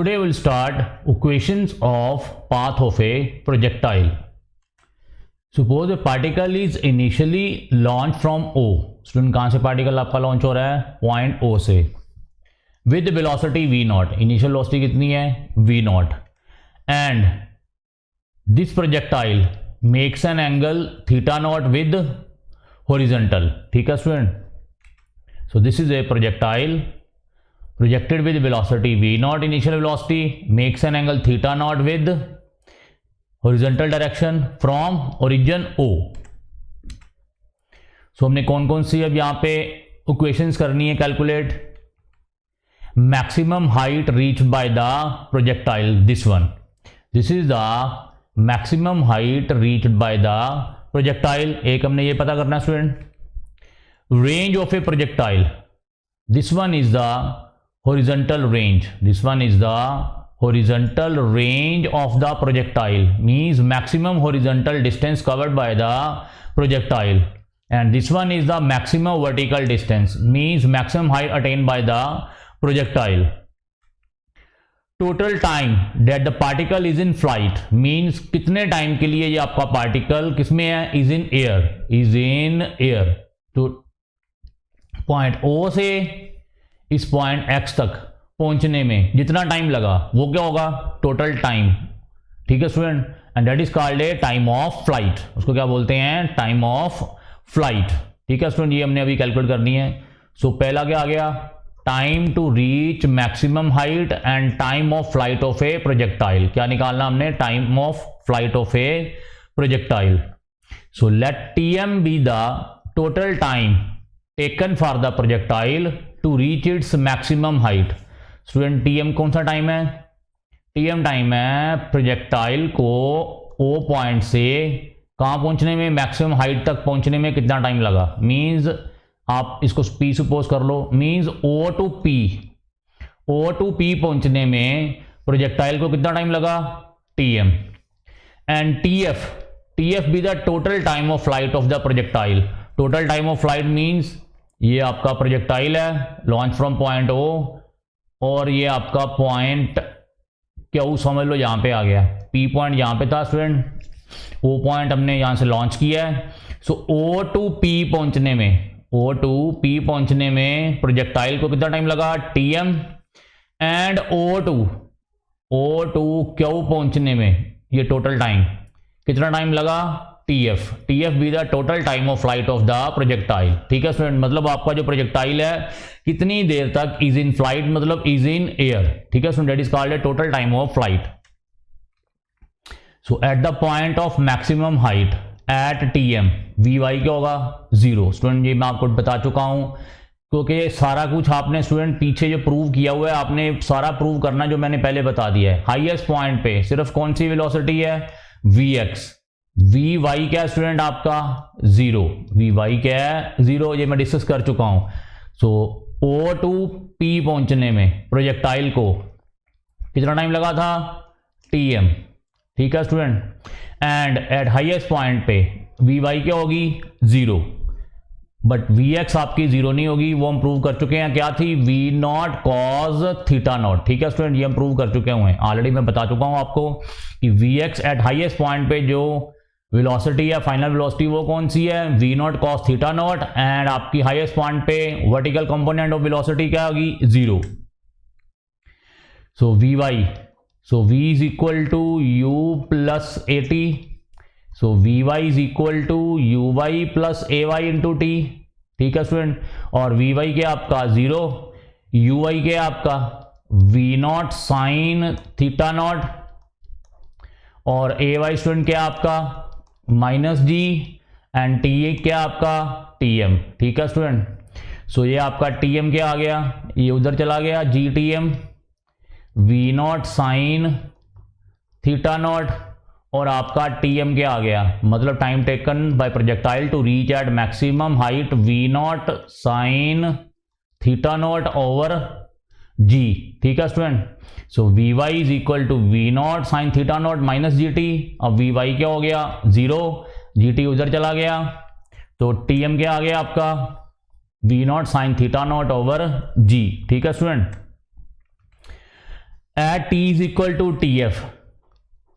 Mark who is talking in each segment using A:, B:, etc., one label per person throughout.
A: Today we'll start equations of path of a projectile. Suppose a particle is initially launched from O. Student कहाँ से particle आपका launch हो रहा है? Point O से. With velocity v0. Initial velocity कितनी है? v0. And this projectile makes an angle theta naught with horizontal. ठीक है student? So this is a projectile projected with velocity v0, initial velocity, makes an angle theta naught with horizontal direction from origin O. So हमने कौन कौन सी अब यहाँ पे equations करनी है calculate. Maximum height reached by the projectile, this one. This is the maximum height reached by the projectile. एक हमने ये पता करना है student. Range of a projectile, this one is the horizontal range. This one is the horizontal range of the projectile, means maximum horizontal distance covered by the projectile. And this one is the maximum vertical distance, means maximum height attained by the projectile. Total time that the particle is in flight, means कितने time के लिए ये आपका particle किसमें है? is in air, is in air. तो point O से इस पॉइंट X तक पहुंचने में जितना टाइम लगा वो क्या होगा? Total time. ठीक है student. And that is called A time of flight. उसको क्या बोलते हैं? Time of flight. ठीक है स्टूडेंट, ये हमने अभी कैलकुलेट करनी है. सो पहला क्या आ गया? Time to reach maximum height and time of flight of a projectile. क्या निकालना हमने? Time of flight of a projectile. So let Tm be the total time taken for the projectile to reach its maximum height. Student Tm कौन सा time है? Tm time है projectile को O point से कहाँ पहुंचने में? मैक्सिमम हाइट तक पहुंचने में कितना टाइम लगा? मींस आप इसको P सपोज कर लो. मींस O टू P पहुंचने में प्रोजेक्टाइल को कितना टाइम लगा? Tm. And TF be the total time of flight of the projectile. Total time of flight means ये आपका प्रोजेक्टाइल है लॉन्च फ्रॉम पॉइंट O, और ये आपका पॉइंट Q समझ लो यहाँ पे आ गया. P पॉइंट यहाँ पे था स्टूडेंट, O पॉइंट हमने यहाँ से लॉन्च किया है. सो O टू P पहुंचने में प्रोजेक्टाइल को कितना टाइम लगा? Tm. And O to Q पहुंचने में ये टोटल टाइम कितना टाइम लगा? TF be the total time of flight of the projectile. ठीक है स्टूडेंट, मतलब आपका जो प्रोजेक्टाइल है कितनी देर तक इज इन फ्लाइट, मतलब इज इन एयर. ठीक है student, that is called a total time of flight. So at the point of maximum height at Tm Vy क्या होगा? 0. स्टूडेंट ये मैं आपको बता चुका हूं, क्योंकि सारा कुछ आपने स्टूडेंट पीछे जो प्रूव किया हुआ है आपने सारा प्रूव करना जो मैंने पहले बता दिया है. हाईएस्ट पॉइंट पे सिर्फ कौन सी वेलोसिटी है? Vx. Vy क्या है स्टूडेंट आपका? 0. Vy क्या है? 0. ये मैं डिस्कस कर चुका हूं. सो O टू P पहुंचने में प्रोजेक्टाइल को कितना टाइम लगा था? Tm. ठीक है student. And eight highest point पे Vy क्या होगी? 0. बट Vx आपकी 0 नहीं होगी, वो हम प्रूव कर चुके हैं. क्या थी? V0 cos theta not. ठीक है स्टूडेंट, ये हम प्रूव कर चुके हुए हैं ऑलरेडी. मैं बता चुका हूं आपको कि Vx एट हाईएस्ट पॉइंट पे जो वेलोसिटी है, फाइनल वेलोसिटी, वो कौन सी है? V0 cos theta not. And आपकी हाईएस्ट पॉइंट पे वर्टिकल कंपोनेंट ऑफ वेलोसिटी क्या होगी? 0. So V is equal to U plus AT. So Vy is equal to Uy plus AY into T. ठीक है student. और Vy क्या आपका? 0. Uy क्या आपका? V0 sine theta naught. और AY स्टूडेंट क्या आपका? -G. एंड T क्या आपका? Tm. ठीक है स्टूडेंट. सो ये आपका Tm क्या आ गया? ये उधर चला गया, GTm. V0 sine theta naught. और आपका Tm क्या आ गया? मतलब time taken by projectile to reach at maximum height V0 sine theta not over G. ठीक है student. So Vy is equal to V0 sine theta not minus GT. अब Vy क्या हो गया? 0. GT उधर चला गया, तो Tm क्या आ गया आपका? V0 sine theta not over G. ठीक है student. At T is equal to T F,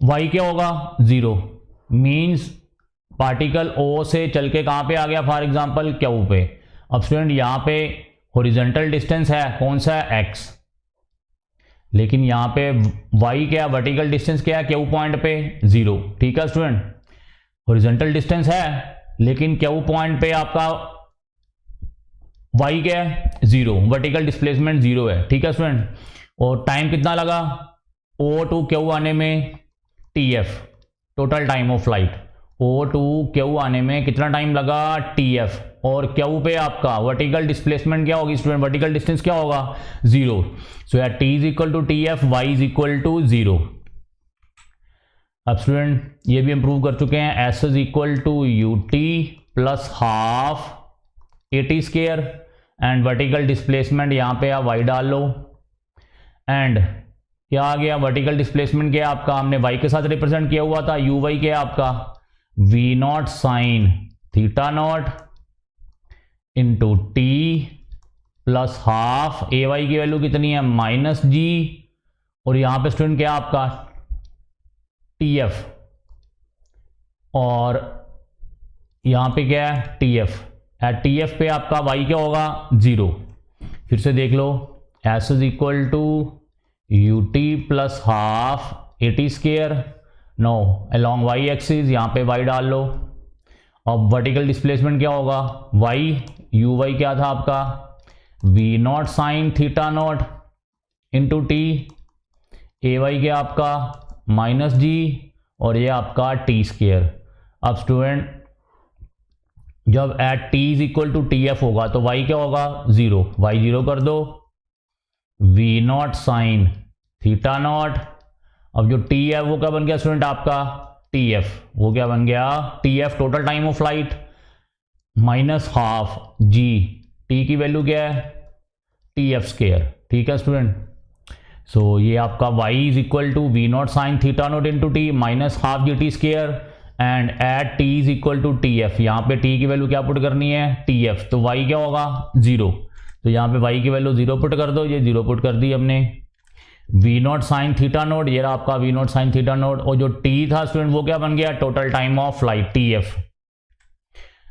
A: Y क्या होगा 0, मीन्स पार्टिकल ओ से चल के कहाँ पे आ गया, फॉर एग्जांपल क्यू पे। अब स्टूडेंट यहाँ पे हॉरिजॉन्टल डिस्टेंस है कौन सा है x, लेकिन यहाँ पे y क्या, वर्टिकल डिस्टेंस क्या है क्यू पॉइंट पे 0, ठीक है स्टूडेंट। हॉरिजॉन्टल डिस्टेंस है लेकिन क्यू पॉइंट पे आपका y क्या है 0, वर्टिकल डिस्प्लेसमेंट 0 है, ठीक है स्टूडेंट। और टाइम कितना लगा O टू क्यू आने में TF, total time of flight O to Q आने में कितना टाइम लगा TF, और क्यू पे आपका वर्टिकल डिस्प्लेसमेंट क्या होगी स्टूडेंट, वर्टिकल डिस्टेंस क्या होगा 0। सो यार T is equal to TF, Y is equal to 0। अब स्टूडेंट ये भी इंप्रूव कर चुके हैं, S is equal to UT plus half AT square, and vertical displacement यहाँ पे आप y डाल लो, एंड क्या आ गया वर्टिकल डिस्प्लेसमेंट क्या आपका, हमने y के साथ रिप्रेजेंट किया हुआ था, uy क्या आपका v not sine theta not into T plus half ay की वैल्यू कितनी है -g, और यहाँ पे स्टूडेंट क्या आपका tf, और यहाँ पे क्या है tf, एट TF पे आपका y क्या होगा 0। फिर से देख लो, S is equal to UT plus half AT square, no along y axis यहाँ पे y डाल लो। अब वर्टिकल डिस्प्लेसमेंट क्या होगा y, uy क्या था आपका v not sine theta not into T, ay क्या आपका -g, और ये आपका t स्क्वायर। अब स्टूडेंट जब at t is equal to TF होगा तो y क्या होगा 0, y 0 कर दो, v not sine theta not, अब जो t है वो क्या बन गया स्टूडेंट आपका TF, वो क्या बन गया TF total time of flight minus half g, t की वैल्यू क्या है TF स्क्वायर, ठीक है स्टूडेंट। सो ये आपका y is equal to we not sine theta not into T minus half G T square, and at t is equal to TF, यहाँ पे t की वैल्यू क्या पुट करनी है TF, तो y क्या होगा 0, तो यहाँ पे y की वैल्यू 0 पुट कर दो, ये 0 पुट कर दी हमने। v not sine theta note, ये रहा आपका v not sine theta note, और जो t था स्टूडेंट वो क्या बन गया total time of flight TF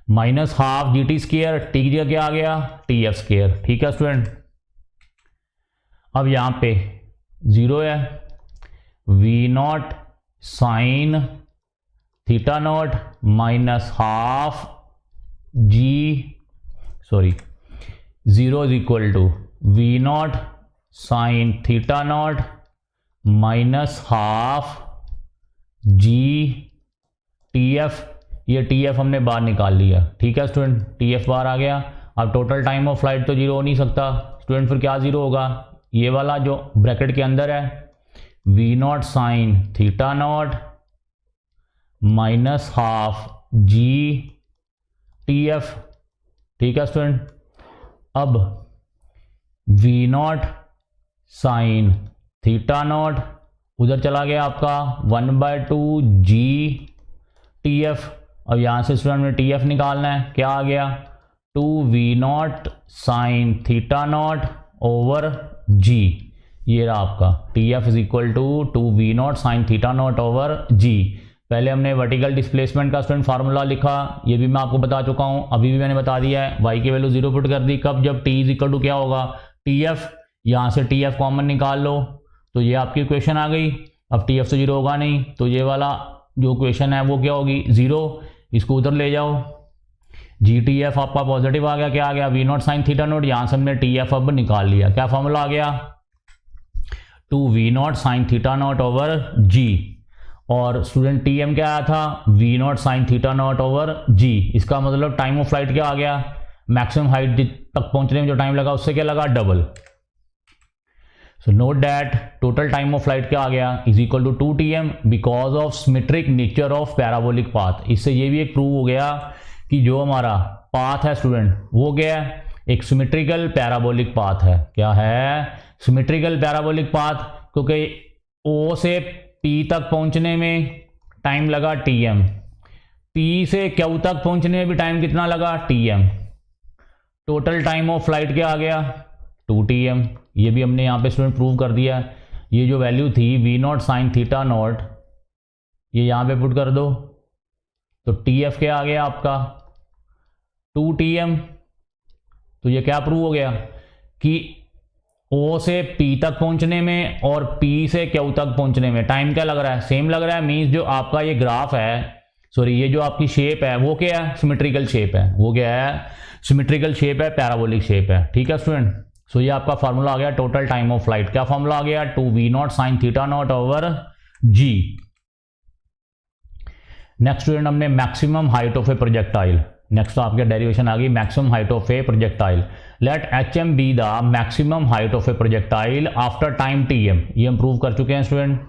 A: minus half G T square, T की जगह क्या आ गया TF स्क्वायर, ठीक है स्टूडेंट। अब यहाँ पे 0 है, v not sine theta not minus half g, sorry 0 is equal to we not sine theta not minus half g TF, ये TF हमने बाहर निकाल लिया, ठीक है स्टूडेंट, TF बाहर आ गया। अब टोटल टाइम ऑफ फ्लाइट तो 0 हो नहीं सकता स्टूडेंट, फिर क्या 0 होगा, ये वाला जो ब्रैकेट के अंदर है we not sine theta not minus half g TF, ठीक है स्टूडेंट। अब v not sine theta naught उधर चला गया आपका 1/2 जी TF, अब यहाँ से स्टूडेंट में TF निकालना है, क्या आ गया 2v naught sine theta not over g, ये रहा आपका TF is equal to 2v naught sine theta not over g। पहले हमने वर्टिकल डिस्प्लेसमेंट का स्टूडेंट फार्मूला लिखा, ये भी मैं आपको बता चुका हूँ, अभी भी मैंने बता दिया है, y की वैल्यू 0 पुट कर दी, कब जब t इज इक्वल टू क्या होगा TF, यहाँ से TF कॉमन निकाल लो, तो ये आपकी इक्वेशन आ गई। अब TF से 0 होगा नहीं, तो ये वाला जो इक्वेशन है वो क्या होगी 0, इसको उधर ले जाओ, GTF आपका पॉजिटिव आ गया, क्या आ गया we not sine theta naught, यहाँ से हमने TF अब निकाल लिया, क्या फॉर्मूला आ गया 2v naught sine theta not over g, और स्टूडेंट TM क्या आया था v not sine theta not over g, इसका मतलब टाइम ऑफ फ्लाइट क्या आ गया, मैक्सिमम हाइट तक पहुंचने में जो टाइम लगा उससे क्या लगा double. So note that total time of flight क्या आ गया is equal to 2TM because of symmetric nature of parabolic path. इससे ये भी एक प्रूव हो गया कि जो हमारा पाथ है स्टूडेंट वो क्या है एक सिमेट्रिकल पैराबोलिक पाथ है, क्या है सिमेट्रिकल पैराबोलिक पाथ, क्योंकि O से P तक पहुंचने में टाइम लगा TM, P से Q तक पहुंचने में भी टाइम कितना लगा TM, total time of flight क्या आ गया 2TM, ये भी हमने यहाँ पे स्टूडेंट प्रूव कर दिया है। ये जो वैल्यू थी v not sine theta naught, ये यहाँ पे पुट कर दो, तो टी एफ क्या आ गया आपका 2Tm। तो ये क्या प्रूव हो गया कि O से P तक पहुंचने में और P से Q तक पहुंचने में टाइम क्या लग रहा है, सेम लग रहा है। मीन्स जो आपका ये ग्राफ है, सॉरी ये जो आपकी शेप है वो क्या है, सिमेट्रिकल शेप है। वो क्या है, सिमेट्रिकल शेप है, पैराबोलिक शेप है। ठीक है स्टूडेंट। सो ये आपका फॉर्मूला आ गया टोटल टाइम ऑफ फ्लाइट। क्या फॉर्मूला आ गया, 2V0 sine theta not over G। Next student हमने maximum height of a projectile, next तो आपके डेरिवेशन आ गई maximum height of a projectile. Let HM be the maximum height of a projectile after time TM। ये हम prove कर चुके हैं स्टूडेंट।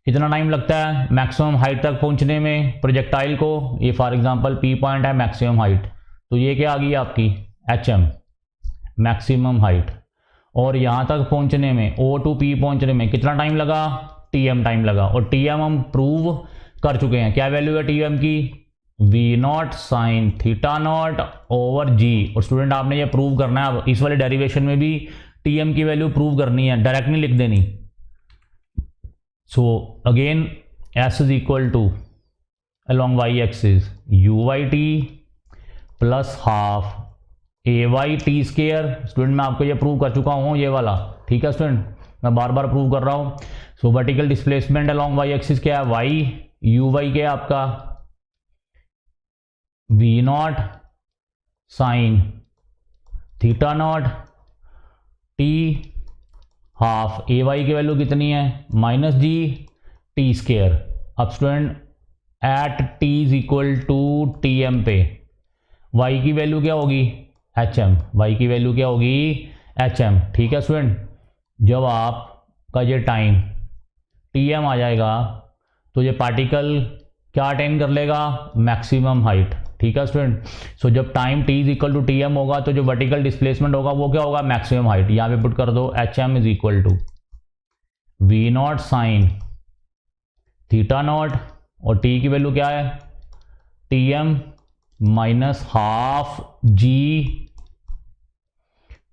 A: कितना टाइम लगता है मैक्सिमम हाइट तक पहुंचने में प्रोजेक्टाइल को, ये फॉर एग्जांपल P पॉइंट है मैक्सिमम हाइट, तो ये क्या आ गई आपकी HM मैक्सिमम हाइट। और यहाँ तक पहुंचने में O to P पहुंचने में कितना टाइम लगा, TM टाइम लगा। और TM हम प्रूव कर चुके हैं, क्या वैल्यू है TM की, V0 sine theta not over G। और स्टूडेंट आपने ये प्रूव करना है, अब इस वाले डेरिवेशन में भी TM की वैल्यू प्रूव करनी है, डायरेक्ट नहीं लिख देनी। So again S is equal to along y axis UYT plus half AYT square. Student मैं आपको ये प्रूव कर चुका हूँ ये वाला, ठीक है स्टूडेंट, मैं बार बार प्रूव कर रहा हूँ। So vertical displacement along y axis क्या है, y, UY क्या है आपका V0 sine theta naught T half AY की वैल्यू कितनी है माइनस G T स्केयर। अब student at T is equal to TM पे Y की वैल्यू क्या होगी HM, Y की वैल्यू क्या होगी HM। ठीक है स्टूडेंट, जब आपका ये टाइम TM आ जाएगा तो ये पार्टिकल क्या अटेन कर लेगा, मैक्सिमम हाइट। ठीक है स्टूडेंट। सो जब time T is equal to TM होगा तो जो वर्टिकल डिस्प्लेसमेंट होगा वो क्या होगा, मैक्सिमम हाइट। यहाँ पे पुट कर दो HM is equal to V0 sine theta naught, और T की वैल्यू क्या है TM minus half G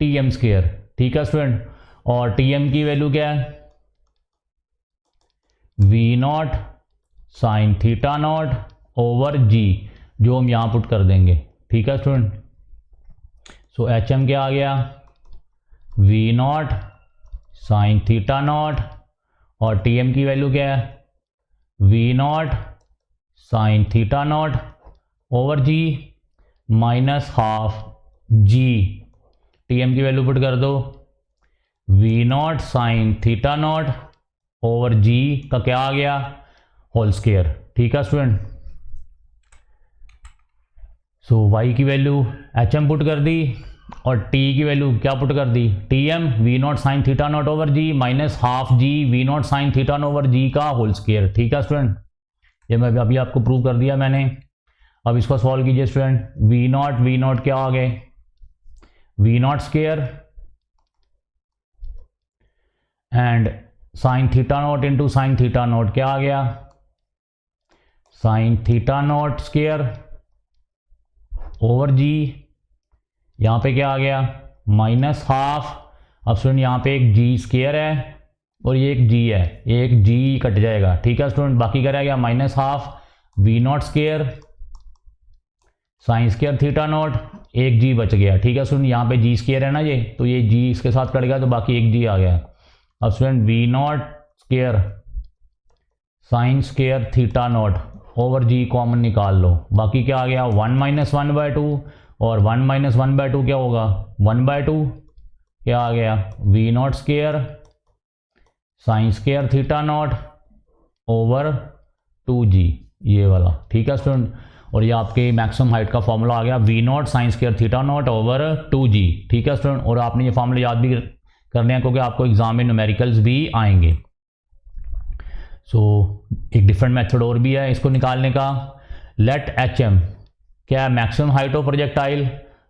A: TM square. ठीक है स्टूडेंट। और TM की वैल्यू क्या है V0 sine theta not over G, जो हम यहाँ पुट कर देंगे। ठीक है स्टूडेंट। सो HM क्या आ गया V0 साइन थीटा नॉट, और TM की वैल्यू क्या है V0 sine theta not over G minus half G। TM की वैल्यू पुट कर दो V0 sine theta not over G का क्या आ गया होल स्क्वायर। ठीक है स्टूडेंट। सो y की वैल्यू HM पुट कर दी और T की वैल्यू क्या पुट कर दी TM V0 sine theta not over G minus half G V0 sine theta not over G का होल स्क्वायर। ठीक है स्टूडेंट, ये मैं अभी आपको प्रूव कर दिया मैंने। अब इसको सॉल्व कीजिए स्टूडेंट। V0 क्या आ गए V0 square and sign theta not into sine theta not क्या आ गया sign theta not square over G। यहाँ पे क्या आ गया माइनस हाफ। अब स्टूडेंट यहाँ पे एक G स्क्वायर है और ये एक G है, ये एक G कट जाएगा। ठीक है स्टूडेंट, बाकी क्या रह गया minus half V0 square sine square theta not, एक G बच गया। ठीक है स्टूडेंट, यहाँ पे G स्क्वायर है ना ये, तो ये G इसके साथ कट गया तो बाकी एक G आ गया। अब student V0 square sine square theta not over G common निकाल लो, बाकी क्या आ गया 1 माइनस 1/2, और 1 माइनस 1/2 क्या होगा 1/2। क्या आ गया V0 square sine square theta not over 2G, ये वाला। ठीक है स्टूडेंट, और ये आपके मैक्सिमम हाइट का फॉर्मूला आ गया V0 sign square theta not over 2G। ठीक है स्टूडेंट, और आपने ये फॉर्मूला याद भी करने हैं क्योंकि आपको एग्जाम में न्यूमेरिकल्स भी आएंगे। सो एक डिफरेंट मेथड और भी है इसको निकालने का। लेट HM क्या है मैक्सिमम हाइट ऑफ प्रोजेक्टाइल।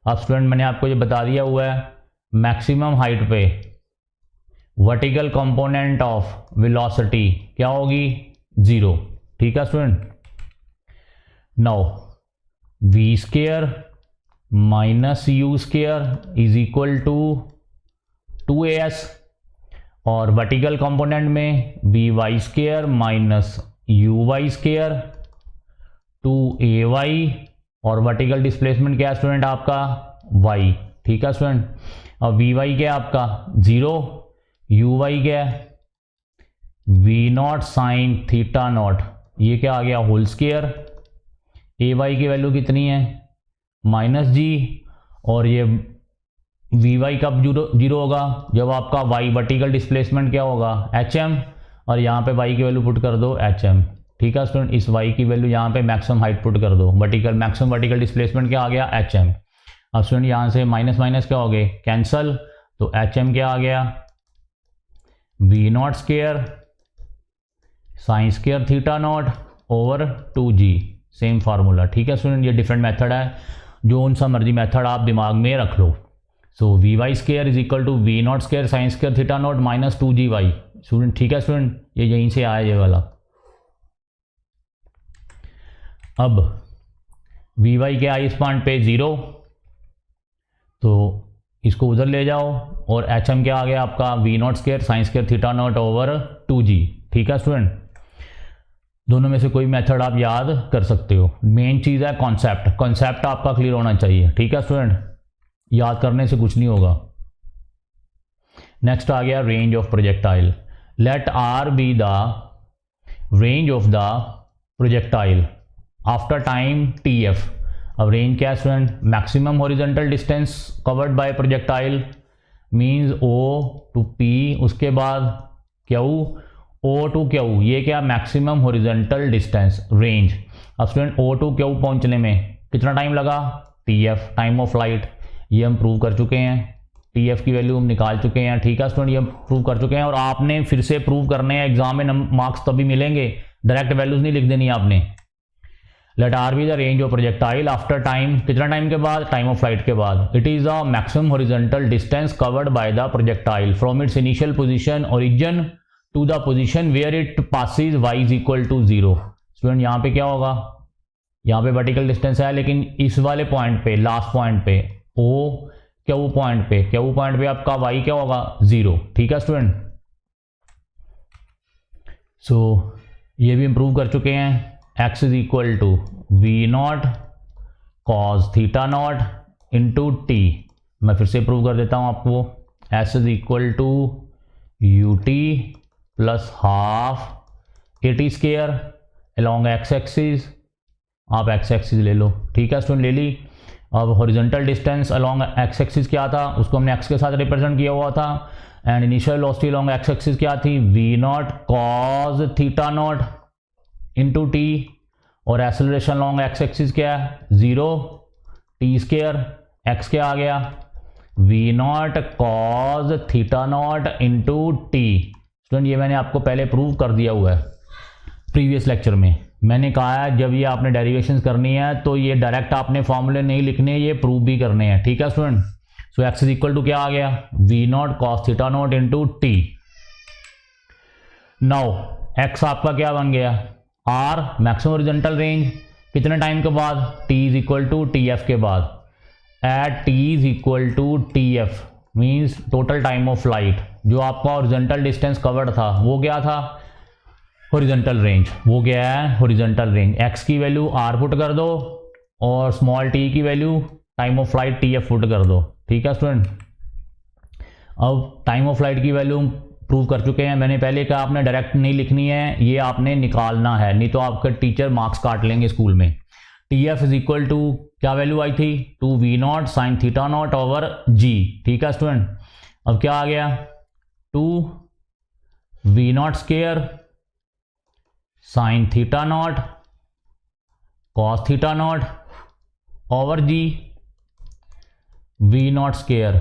A: अब स्टूडेंट मैंने आपको ये बता दिया हुआ है मैक्सिमम हाइट पे वर्टिकल कंपोनेंट ऑफ वेलोसिटी क्या होगी 0। ठीक है student. Now V square minus U square is equal to 2AS, और वर्टिकल कंपोनेंट में v y square minus u y square 2ay, और वर्टिकल डिस्प्लेसमेंट क्या है स्टूडेंट आपका y, ठीक है स्टूडेंट। अब वी वाई क्या है आपका 0, यू वाई क्या है we not sine theta naught, ये क्या आ गया होल स्केयर, ए वाई की वैल्यू कितनी है माइनस जी, और ये वी वाई कब जीरो होगा जब आपका वाई वर्टिकल डिस्प्लेसमेंट क्या होगा एच एम, और यहाँ पे वाई की वैल्यू पुट कर दो एच एम, ठीक है स्टूडेंट। इस वाई की वैल्यू यहाँ पे मैक्सिमम हाइट पुट कर दो, मैक्सिमम वर्टिकल डिस्प्लेसमेंट क्या आ गया एच एम। अब स्टूडेंट यहाँ से माइनस माइनस क्या हो गए कैंसल, तो एच एम क्या आ गया we not square sine square theta not over 2g, same formula, ठीक है स्टूडेंट। ये डिफरेंट मेथड है, जो उन सा मर्जी मेथड आप दिमाग में रख लो। So V Y square is equal to we not square sine square theta not minus 2g Y, student ठीक है स्टूडेंट, ये यहीं से आया ये वाला। अब वी वाई क्या आई इस पॉइंट पे 0, तो इसको उधर ले जाओ, और एच एम क्या आ गया आपका v not square sine square theta not over 2g, ठीक है स्टूडेंट। दोनों में से कोई मेथड आप याद कर सकते हो, मेन चीज़ है कॉन्सेप्ट आपका क्लियर होना चाहिए, ठीक है स्टूडेंट, याद करने से कुछ नहीं होगा। नेक्स्ट आ गया range of projectile, let r be the range of the projectile after time t f. अब रेंज क्या है student maximum horizontal distance covered by projectile means o to p, उसके बाद क्यू ओ टू क्यू, ये क्या maximum horizontal distance range. अब student o to q पहुंचने में कितना टाइम लगा t f, time of flight, ये हम प्रूव कर चुके हैं, टी एफ की वैल्यू हम निकाल चुके हैं, ठीक है स्टूडेंट, ये हम प्रूव कर चुके हैं। और आपने फिर से प्रूव करने हैं, एग्जाम में मार्क्स तभी मिलेंगे, डायरेक्ट वैल्यूज नहीं लिख देनी आपने। Let r be the range of projectile after time, कितना टाइम के बाद टाइम ऑफ फ्लाइट के बाद। It is the maximum horizontal distance covered by the projectile from its initial position origin to the position where it passes y is equal to 0। Student यहाँ पे क्या होगा, यहाँ पे वर्टिकल डिस्टेंस है, लेकिन इस वाले पॉइंट पे लास्ट पॉइंट पे ओ क्यू पॉइंट पे आपका y क्या होगा 0, ठीक है स्टूडेंट। सो ये भी इम्प्रूव कर चुके हैं, x is equal to we naught cos theta not into t. मैं फिर से प्रूव कर देता हूँ आपको, s is equal to u t plus half a t square along x axis, आप एक्स एक्सिस ले लो, ठीक है स्टूडेंट ले ली। अब horizontal distance along x axis क्या था, उसको हमने एक्स के साथ रिप्रेजेंट किया हुआ था, and initial velocity along x axis क्या थी v naught cos theta not into t, और एक्सेलरेशन अलॉन्ग एक्स एक्सिस क्या है 0 टी स्केयर, एक्स क्या आ गया we naught cos theta not into t. Student ये मैंने आपको पहले प्रूव कर दिया हुआ है प्रीवियस लेक्चर में, मैंने कहा है जब ये आपने डेरिवेशंस करनी है तो ये डायरेक्ट आपने फॉर्मूले नहीं लिखने, ये प्रूव भी करने हैं, ठीक है student. So x is equal to क्या आ गया we naught cos theta not into t. Now x आपका क्या बन गया आर मैक्सिमम हॉरिजॉन्टल रेंज, कितने टाइम के बाद t is equal to T f के बाद, at T is equal to T f means total time of flight, जो आपका हॉरिजॉन्टल डिस्टेंस कवर्ड था वो क्या था हॉरिजॉन्टल रेंज, वो क्या है हॉरिजॉन्टल रेंज। एक्स की वैल्यू आर पुट कर दो और स्मॉल टी की value time of flight T F put कर दो, ठीक है स्टूडेंट। अब टाइम ऑफ फ्लाइट की वैल्यू प्रूव कर चुके हैं, मैंने पहले कहा आपने डायरेक्ट नहीं लिखनी है, ये आपने निकालना है, नहीं तो आपके टीचर मार्क्स काट लेंगे स्कूल में। T F is equal to क्या वैल्यू आई थी 2 V not sine theta not over G, ठीक है स्टूडेंट। अब क्या आ गया 2 V not square sine theta not cos theta not over G V not square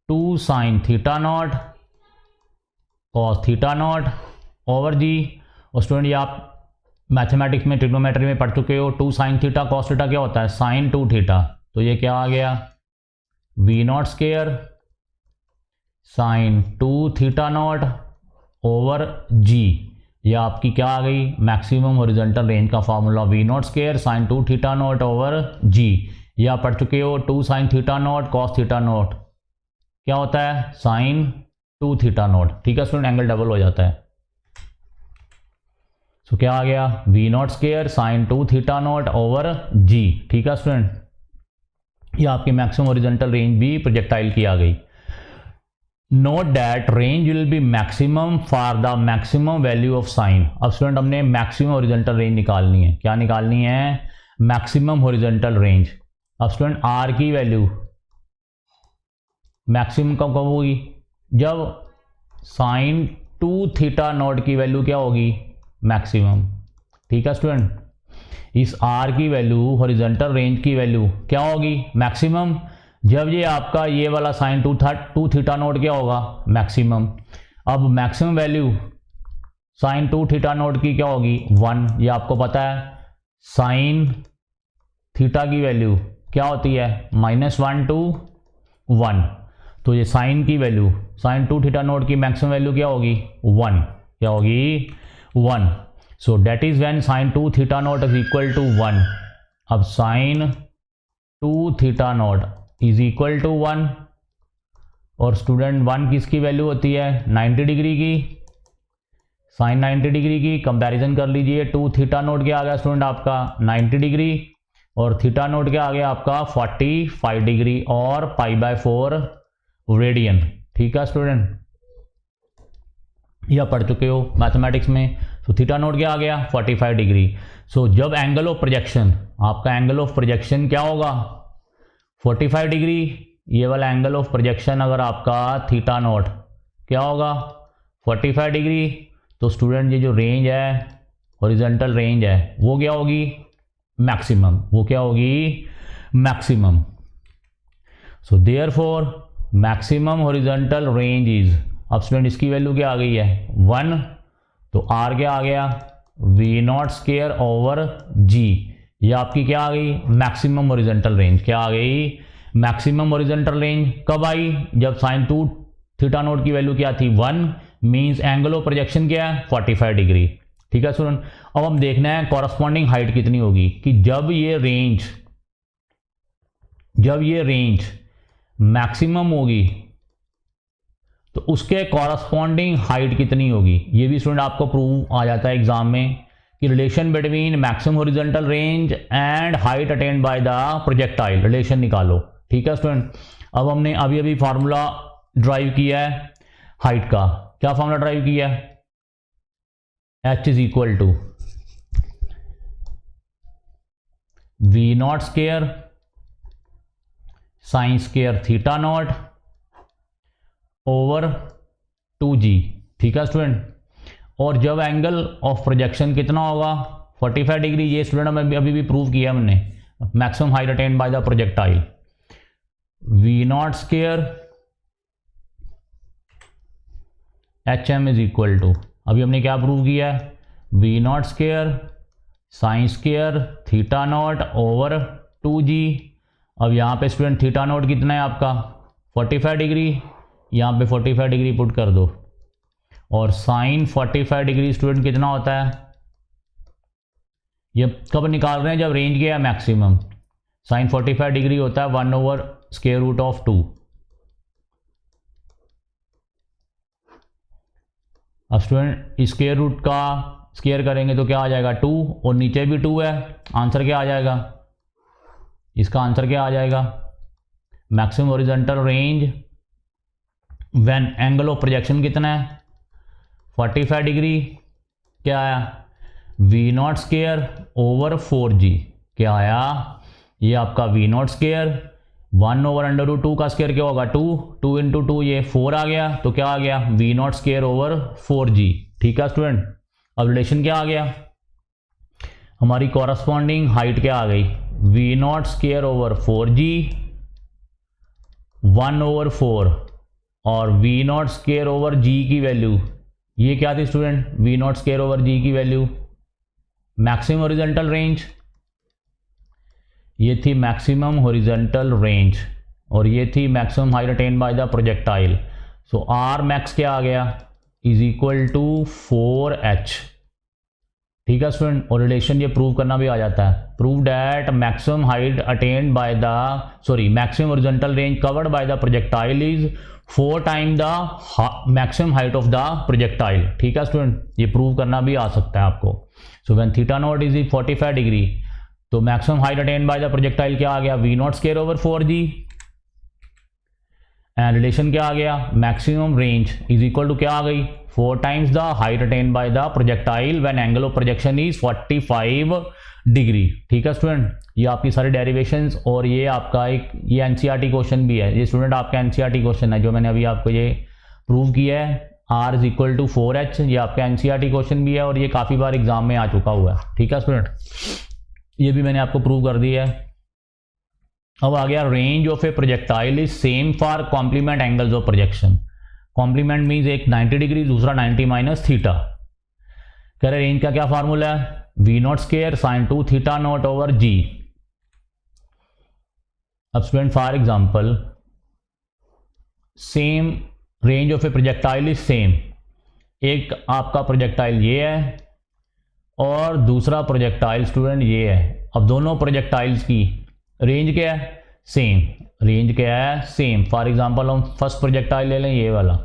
A: 2 sine theta not cos theta not over G. और student ये आप mathematics में ट्रिग्नोमेट्री में पढ़ चुके हो, 2 साइन थीटा कॉस थीटा क्या होता है साइन 2 थीटा, तो ये क्या आ गया we not square sine 2 theta not over जी, ये आपकी क्या आ गई मैक्सिमम हॉरिजॉन्टल रेंज का formula V not square sine 2 theta not over जी। ये आप पढ़ चुके हो 2 sine theta not cos theta not क्या होता है साइन 2 थीटा नॉट, ठीक है स्टूडेंट, एंगल डबल हो जाता है। सो क्या आ गया, we not square sine 2 theta not over G, ठीक है स्टूडेंट, ये आपकी मैक्सिमम हॉरिजॉन्टल रेंज भी प्रोजेक्टाइल की आ गई। Note that range will be maximum for the maximum value of sine. अब स्टूडेंट हमने मैक्सिमम हॉरिजॉन्टल रेंज निकालनी है, क्या निकालनी है, मैक्सिमम हॉरिजॉन्टल रेंज। अब स्टूडेंट आर की वैल्यू मैक्सिमम कब होगी, जब साइन 2 थीटा नॉट की वैल्यू क्या होगी, मैक्सिमम, ठीक है स्टूडेंट। इस आर की वैल्यू हॉरिजॉन्टल रेंज की वैल्यू क्या होगी, मैक्सिमम, जब ये आपका ये वाला साइन 2 थीटा नॉट क्या होगा, मैक्सिमम। अब maximum value sine 2 theta not की क्या होगी, 1, ये आपको पता है। साइन थीटा की वैल्यू क्या होती है, -1 to 1, तो ये साइन की वैल्यू साइन 2 थीटा नॉट की मैक्सिमम वैल्यू क्या होगी, 1, क्या होगी, 1। So that is when sine 2 theta not is equal to 1। अब sine 2 theta not is equal to 1, और स्टूडेंट 1 किसकी वैल्यू होती है, 90 डिग्री की, साइन 90 डिग्री की। कंपैरिजन कर लीजिए, 2 थीटा नॉट क्या आ गया स्टूडेंट आपका 90 डिग्री, और थीटा नॉट क्या आ गया आपका 45 डिग्री, और π/4 रेडियन, ठीक है स्टूडेंट, यह पढ़ चुके हो मैथमेटिक्स में। तो थीटा नोट क्या आ गया 45 डिग्री। सो जब एंगल ऑफ प्रोजेक्शन, आपका एंगल ऑफ प्रोजेक्शन क्या होगा 45 डिग्री, ये वाला एंगल ऑफ प्रोजेक्शन अगर आपका थीटा नोट क्या होगा 45 डिग्री, तो स्टूडेंट ये जो रेंज है हॉरिजॉन्टल रेंज है वो क्या होगी, मैक्सिमम, वो क्या होगी, maximum. So therefore maximum horizontal range is, अब स्टूडेंट इसकी वैल्यू क्या आ गई है 1, तो आर क्या आ गया वी नॉट स्क्वायर ओवर जी, ये आपकी क्या आ गई मैक्सिमम हॉरिजॉन्टल रेंज, क्या आ गई मैक्सिमम हॉरिजॉन्टल रेंज। कब आई, जब साइन 2 थीटा नोट की वैल्यू क्या थी 1, मींस एंगल ऑफ प्रोजेक्शन क्या है 45 डिग्री, ठीक है स्टूडेंट। अब हम देखना है कॉरस्पॉन्डिंग हाइट कितनी होगी, कि जब ये रेंज मैक्सिमम होगी तो उसके कॉरस्पॉन्डिंग हाइट कितनी होगी, ये भी स्टूडेंट आपको प्रूव आ जाता है एग्जाम में, कि relation between maximum horizontal range and height attained by the projectile, relation निकालो, ठीक है स्टूडेंट। अब हमने अभी फार्मूला ड्राइव किया है हाइट का, क्या फार्मूला ड्राइव किया है, h is equal to we not square sine square theta not over 2g, ठीक है स्टूडेंट। और जब एंगल ऑफ प्रोजेक्शन कितना होगा 45 डिग्री, ये स्टूडेंट हमें अभी भी प्रूव किया हमने, maximum height attained by the projectile, v not square HM is equal to, अभी हमने क्या प्रूव किया है we not square sine square theta not over 2g। अब यहाँ पे स्टूडेंट थीटा नॉट कितना है आपका 45 डिग्री, यहाँ पे 45 डिग्री पुट कर दो, और साइन 45 डिग्री स्टूडेंट कितना होता है, ये कब निकाल रहे हैं जब रेंज क्या है मैक्सिमम, साइन 45 डिग्री होता है 1/√2। अब स्टूडेंट स्क्वायर रूट का स्क्वायर करेंगे तो क्या आ जाएगा 2, और नीचे भी 2 है, आंसर क्या आ जाएगा, इसका आंसर क्या आ जाएगा maximum horizontal range when angle of projection कितना है 45 डिग्री, क्या आया we not square over 4g, क्या आया ये आपका वी नॉट स्क्वायर 1/√2 का स्क्वायर क्या होगा 2 इंटू 2 ये 4 आ गया, तो क्या आ गया we not square over 4g, ठीक है स्टूडेंट। अब रिलेशन क्या आ गया, हमारी कॉरस्पॉन्डिंग हाइट क्या आ गई V not square over 4g 1/4, और V not square over G की वैल्यू ये क्या थी student V not square over G की वैल्यू मैक्सिमम हॉरिजॉन्टल रेंज, ये थी मैक्सिमम हॉरिजॉन्टल रेंज, और ये थी maximum height attained by the projectile. So R max क्या आ गया इज इक्वल टू 4h, ठीक है स्टूडेंट, और रिलेशन ये प्रूव करना भी आ जाता है। Prove that maximum height attained by the maximum horizontal range covered by the projectile is 4 time the maximum height of the projectile. ठीक है स्टूडेंट, ये प्रूव करना भी आ सकता है आपको। So when theta not is 45 degree, तो maximum height attained by the projectile क्या आ गया, we not square over 4g, and relation क्या आ गया, maximum range is equal to क्या आ गई, 4 times the height attained by the projectile when angle of projection is 45 degree. ठीक है स्टूडेंट, ये आपकी सारी डेरिवेशंस, और ये आपका एक ये एनसीईआरटी क्वेश्चन भी है, ये स्टूडेंट आपका एनसीईआरटी क्वेश्चन है जो मैंने अभी आपको ये प्रूव किया है, R is equal to 4h, ये आपका एनसीईआरटी क्वेश्चन भी है और ये काफ़ी बार एग्जाम में आ चुका हुआ है। ठीक है स्टूडेंट, ये भी मैंने आपको प्रूव कर दिया है। अब आ गया range of a projectile is same for complement angles of projection. Complement means एक 90 डिग्री, दूसरा 90 माइनस थीटा। कह रहे रेंज का क्या फार्मूला है, we not square sine 2 theta not over G. अब student for example, same range of a projectile is same, एक आपका प्रोजेक्टाइल ये है और दूसरा प्रोजेक्टाइल स्टूडेंट ये है। अब दोनों प्रोजेक्टाइल्स की रेंज क्या है, सेम, रेंज क्या है, सेम। फॉर एग्जांपल हम फर्स्ट प्रोजेक्टाइल ले लें, ये वाला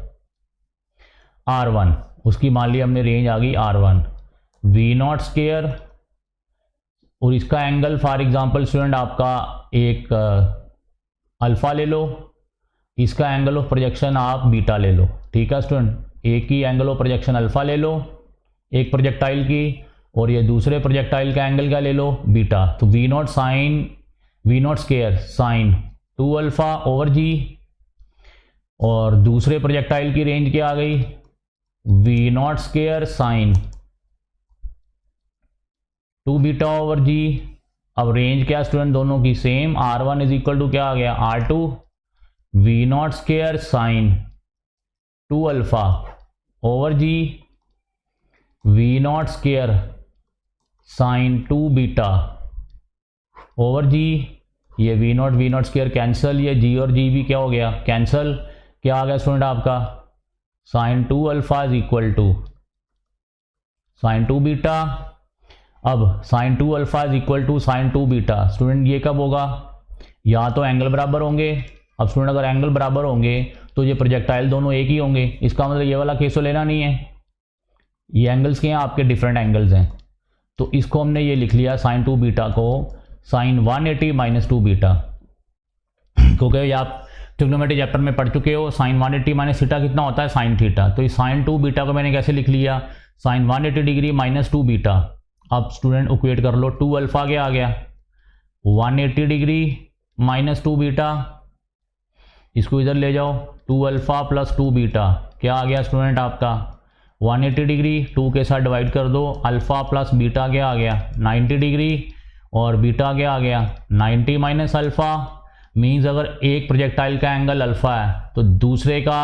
A: R1, उसकी मान ली हमने रेंज आ गई R1, वी नॉट स्क्वायर, और इसका एंगल फॉर एग्जांपल स्टूडेंट आपका एक अल्फा ले लो, इसका एंगल ऑफ प्रोजेक्शन आप बीटा ले लो। ठीक है स्टूडेंट, एक ही एंगल ऑफ प्रोजेक्शन अल्फा ले लो एक प्रोजेक्टाइल की, और ये दूसरे प्रोजेक्टाइल का एंगल क्या ले लो, बीटा। तो V not square sine 2 alpha over G, और दूसरे प्रोजेक्टाइल की रेंज क्या आ गई, V not square sine 2 beta over G. अब रेंज क्या स्टूडेंट दोनों की same, R1 is equal to क्या आ गया, R2 V not square sine 2 alpha over G, V not square sine 2 beta over जी। ये वी नॉट स्क्वायर कैंसिल, ये जी और जी भी क्या हो गया, कैंसिल। क्या आ गया स्टूडेंट आपका, sine 2 alpha is equal to sine 2 beta. अब sine 2 alpha is equal to sine 2 beta student, ये कब होगा, या तो एंगल बराबर होंगे। अब स्टूडेंट अगर एंगल बराबर होंगे तो ये प्रोजेक्टाइल दोनों एक ही होंगे, इसका मतलब ये वाला केस तो लेना नहीं है, ये एंगल्स के हैं आपके, डिफरेंट एंगल्स हैं। तो इसको हमने ये लिख लिया साइन 2 बीटा को साइन 180 माइनस 2 बीटा, क्योंकि आप ट्रिग्नोमेट्री चैप्टर में पढ़ चुके हो, साइन 180 माइनस थीटा कितना होता है, साइन थीटा। तो इस साइन 2 बीटा को मैंने कैसे लिख लिया, साइन 180 डिग्री माइनस 2 बीटा। अब स्टूडेंट इक्वेट कर लो, 2 अल्फा क्या आ गया, 180 डिग्री माइनस 2 बीटा, इसको इधर ले जाओ, 2 अल्फा प्लस 2 बीटा क्या आ गया स्टूडेंट आपका 180 डिग्री, 2 के साथ डिवाइड कर दो, अल्फा प्लस बीटा क्या आ गया 90 डिग्री, और बीटा क्या आ गया 90 माइनस अल्फा। मीन्स अगर एक प्रोजेक्टाइल का एंगल अल्फा है तो दूसरे का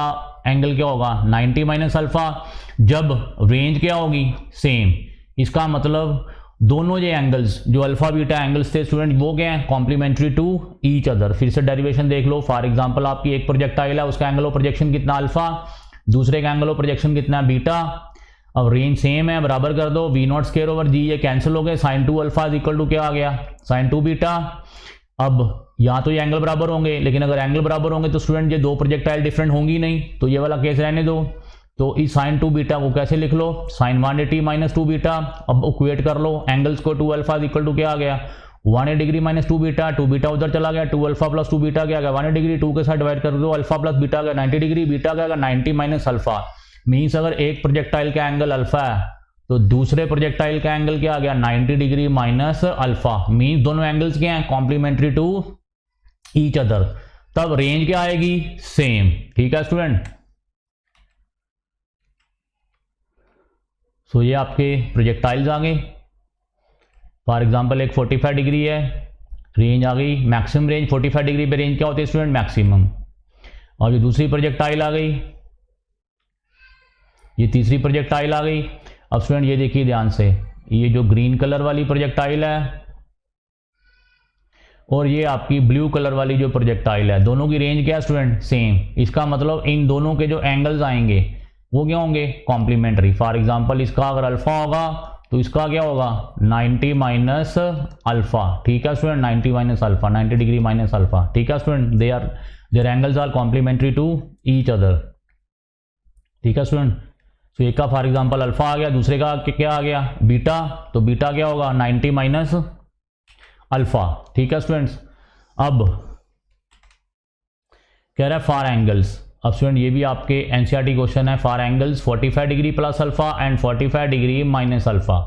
A: एंगल क्या होगा 90 माइनस अल्फा, जब रेंज क्या होगी सेम। इसका मतलब दोनों ये एंगल्स जो अल्फा बीटा एंगल्स थे स्टूडेंट वो क्या है, कॉम्प्लीमेंट्री टू ईच अदर। फिर से डेरिवेशन देख लो, फॉर एग्जांपल आपकी एक प्रोजेक्टाइल है, उसका एंगल ऑफ प्रोजेक्शन कितना अल्फा, दूसरे का एंगल ऑफ प्रोजेक्शन कितना बीटा। अब रेंज सेम है, बराबर कर दो, वी नॉट स्क्वायर ओवर जी, ये कैंसिल हो गए, sine 2 alpha is equal to क्या आ गया साइन 2 बीटा। अब या तो ये एंगल बराबर होंगे, लेकिन अगर एंगल बराबर होंगे तो स्टूडेंट ये दो प्रोजेक्टाइल डिफरेंट होंगी नहीं, तो ये वाला केस रहने दो। तो इस साइन 2 बीटा को कैसे लिख लो, साइन 180 माइनस 2 बीटा। अब इक्वेट कर लो एंगल्स को, 2 अल्फा इक्वल टू क्या आ गया 180 डिग्री माइनस 2 बीटा, 2 बीटा उधर चला गया, 2 अल्फा प्लस 2 बीटा क्या आ गया 180 डिग्री, 2 के साथ डिवाइड कर दो, अल्फा प्लस बीटा गया 90 डिग्री, बीटा क्या 90 माइनस अल्फा। मीन्स अगर एक प्रोजेक्टाइल का एंगल अल्फा है तो दूसरे प्रोजेक्टाइल का एंगल क्या आ गया 90 डिग्री माइनस अल्फा। मीन्स दोनों एंगल्स क्या हैं कॉम्प्लीमेंट्री टू ईच अदर, तब रेंज क्या आएगी सेम। ठीक है स्टूडेंट, सो ये आपके प्रोजेक्टाइल्स आ गए। फॉर एग्जांपल एक 45 डिग्री है, रेंज आ गई मैक्सिमम रेंज, 45 डिग्री पे रेंज क्या होती है स्टूडेंट मैक्सिमम। और ये दूसरी प्रोजेक्टाइल आ गई, ये तीसरी प्रोजेक्टाइल आ गई। अब स्टूडेंट ये देखिए ध्यान से, ये जो ग्रीन कलर वाली प्रोजेक्टाइल है और ये आपकी ब्लू कलर वाली जो प्रोजेक्टाइल है, दोनों की रेंज क्या है स्टूडेंट सेम। इसका मतलब इन दोनों के जो एंगल्स आएंगे वो क्या होंगे कॉम्प्लीमेंट्री। फॉर एग्जांपल इसका अगर अल्फा होगा तो इसका क्या होगा 90 माइनस अल्फा, ठीक है student, 90 minus alpha, 90 degree minus alpha, ठीक है student, their angles are complementary to each other, ठीक है स्टूडेंट। तो एक का फॉर एग्जांपल अल्फा आ गया, दूसरे का क्या आ गया बीटा, तो बीटा क्या होगा 90 माइनस अल्फा, ठीक है स्टूडेंट्स। अब कह रहा है फॉर एंगल्स, अब स्टूडेंट ये भी आपके एनसीईआरटी क्वेश्चन है, for angles 45 degree plus alpha and 45 degree minus alpha.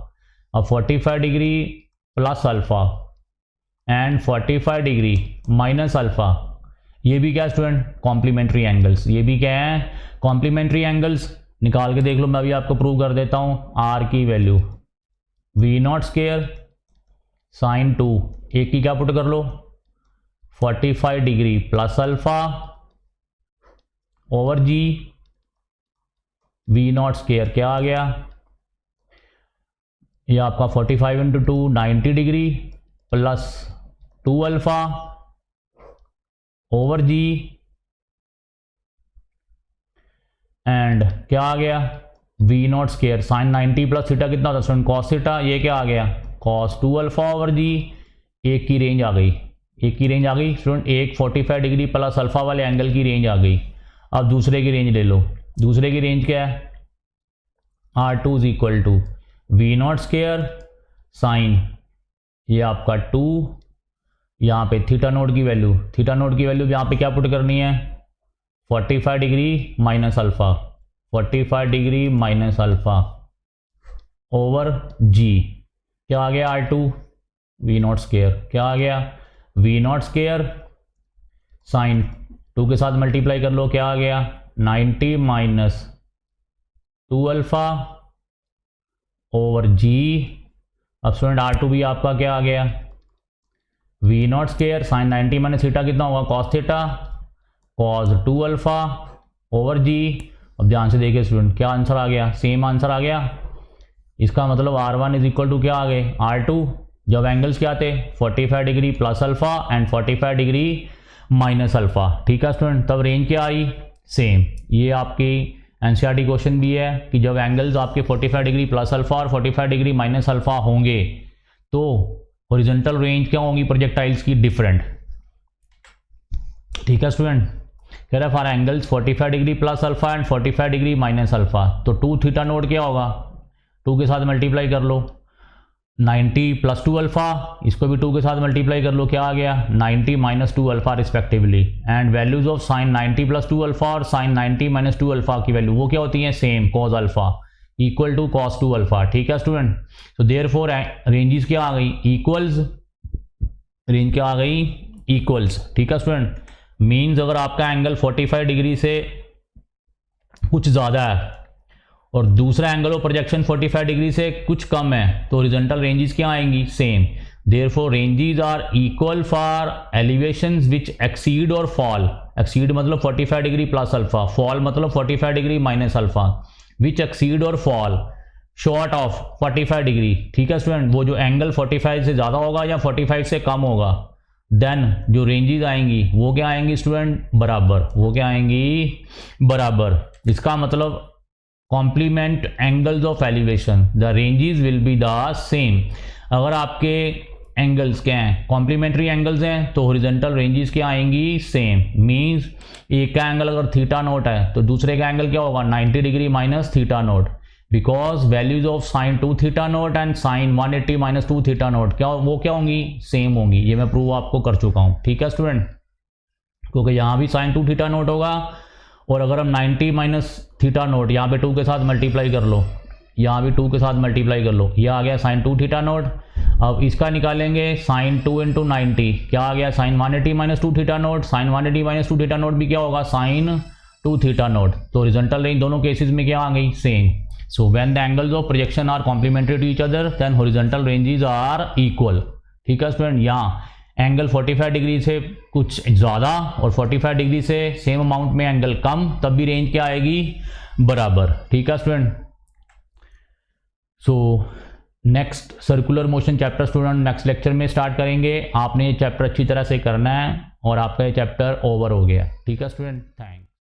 A: अब 45 degree plus alpha and 45 degree minus alpha, ये भी क्या स्टूडेंट कॉम्प्लीमेंट्री एंगल्स, ये भी क्या है कॉम्प्लीमेंट्री एंगल्स। निकाल के देख लो, मैं भी आपको प्रूव कर देता हूं। आर की वैल्यू V0 स्क्वायर साइन 2, एक की क्या पुट कर लो 45 degree plus alpha over g V0 square क्या आ गया, ये आपका 45 into 2 90 degree plus 2 alpha over g and क्या आ गया V0 square sign 90 plus theta कितना होता है स्टूडेंट कॉस थीटा, ये क्या आ गया कॉस 2 अल्फा ओवर जी। एक की रेंज आ गई, एक की रेंज आ गई स्टूडेंट, एक 45 डिग्री प्लस अल्फा वाले एंगल की रेंज आ गई। अब दूसरे की रेंज ले लो, दूसरे की रेंज क्या है R2 is equal to V0 square sine, ये आपका 2, यहाँ पे थीटा नोट की वैल्यू, थीटा नोट की वैल्यू यहाँ पे क्या पुट करनी है 45 degree minus alpha, 45 degree minus alpha over G, क्या आ गया R2 V0 स्क्वायर, क्या आ गया V0 स्क्वायर साइन 2 के साथ मल्टीप्लाई कर लो, क्या आ गया 90 माइनस 2 अल्फा ओवर जी। अब स्टूडेंट R2 भी आपका क्या आ गया V0 square sign 90 minus theta कितना होगा cos theta, cos 2 alpha over G. अब ध्यान से देखिए स्टूडेंट क्या आंसर आ गया, सेम आंसर आ गया। इसका मतलब R1 इज इक्वल टू क्या आ गए R2, जब एंगल्स क्या थे 45 degree plus alpha and 45 degree minus alpha, ठीक है स्टूडेंट। तब रेंज क्या आई सेम। ये आपकी एनसीईआरटी क्वेश्चन भी है कि जब एंगल्स आपके 45 डिग्री प्लस अल्फा और 45 डिग्री माइनस अल्फा होंगे तो हॉरिजॉन्टल रेंज क्या होंगी प्रोजेक्टाइल्स की डिफरेंट, ठीक है स्टूडेंट। कह रहा है for angles 45 degree plus alpha and 45 degree minus alpha, तो 2 थीटा नोट क्या होगा 2 के साथ मल्टीप्लाई कर लो 90 प्लस 2 अल्फा, इसको भी 2 के साथ मल्टीप्लाई कर लो, क्या आ गया 90 minus 2 alpha respectively. And values of sine 90 plus 2 alpha और साइन 90 माइनस 2 अल्फा की वैल्यू वो क्या होती है same, cos alpha equal to cos 2 alpha, ठीक है स्टूडेंट। तो देयरफॉर रेंजेस क्या आ गई इक्वल्स, रेंज क्या आ गई इक्वल्स, ठीक है स्टूडेंट। मीन्स अगर आपका एंगल 45 डिग्री से कुछ ज़्यादा है और दूसरा एंगल ऑफ प्रोजेक्शन 45 डिग्री से कुछ कम है तो हॉरिजॉन्टल रेंजेस क्या आएंगी same. Therefore ranges are equal for elevations which exceed or fall, exceed मतलब 45 डिग्री प्लस अल्फा, फॉल मतलब 45 degree minus alpha, which exceed or fall short of 45 degree, ठीक है स्टूडेंट। वो जो एंगल 45 से ज़्यादा होगा या 45 से कम होगा देन जो रेंजेस आएंगी वो क्या आएंगी स्टूडेंट बराबर, वो क्या आएंगी बराबर। इसका मतलब complement angles of elevation the ranges will be the same. अगर आपके एंगल्स क्या हैं कॉम्प्लीमेंट्री एंगल्स हैं तो हॉरिजॉन्टल रेंजेस क्या आएंगी सेम। मींस एक का एंगल अगर थीटा नोट है तो दूसरे का एंगल क्या होगा 90 degree minus theta naught, because values of sine 2 theta naught and sine 180 minus 2 theta naught क्या वो क्या होंगी सेम होंगी। ये मैं प्रूव आपको कर चुका हूँ, ठीक है स्टूडेंट। क्योंकि यहाँ भी साइन 2 थीटा नोट होगा और अगर हम 90 माइनस थीटा नोट यहाँ पे 2 के साथ मल्टीप्लाई कर लो, यहाँ भी 2 के साथ मल्टीप्लाई कर लो, ये आ गया साइन 2 थीटा नोट। अब इसका निकालेंगे साइन 2 इंटू 90, क्या आ गया sine 180 minus 2 theta naught, sine 180 minus 2 theta naught भी क्या होगा साइन 2 थीटा नोट। तो हॉरिजॉन्टल रेंज दोनों केसेस में क्या आ गई same. So when the angles of projection are complementary to each other then horizontal ranges are equal, ठीक है स्टूडेंट। यहाँ एंगल 45 डिग्री से कुछ ज़्यादा और 45 डिग्री से सेम अमाउंट में एंगल कम, तब भी रेंज क्या आएगी बराबर, ठीक है student. So next circular motion chapter student next lecture में स्टार्ट करेंगे। आपने ये चैप्टर अच्छी तरह से करना है और आपका ये चैप्टर ओवर हो गया, ठीक है स्टूडेंट। थैंक्स।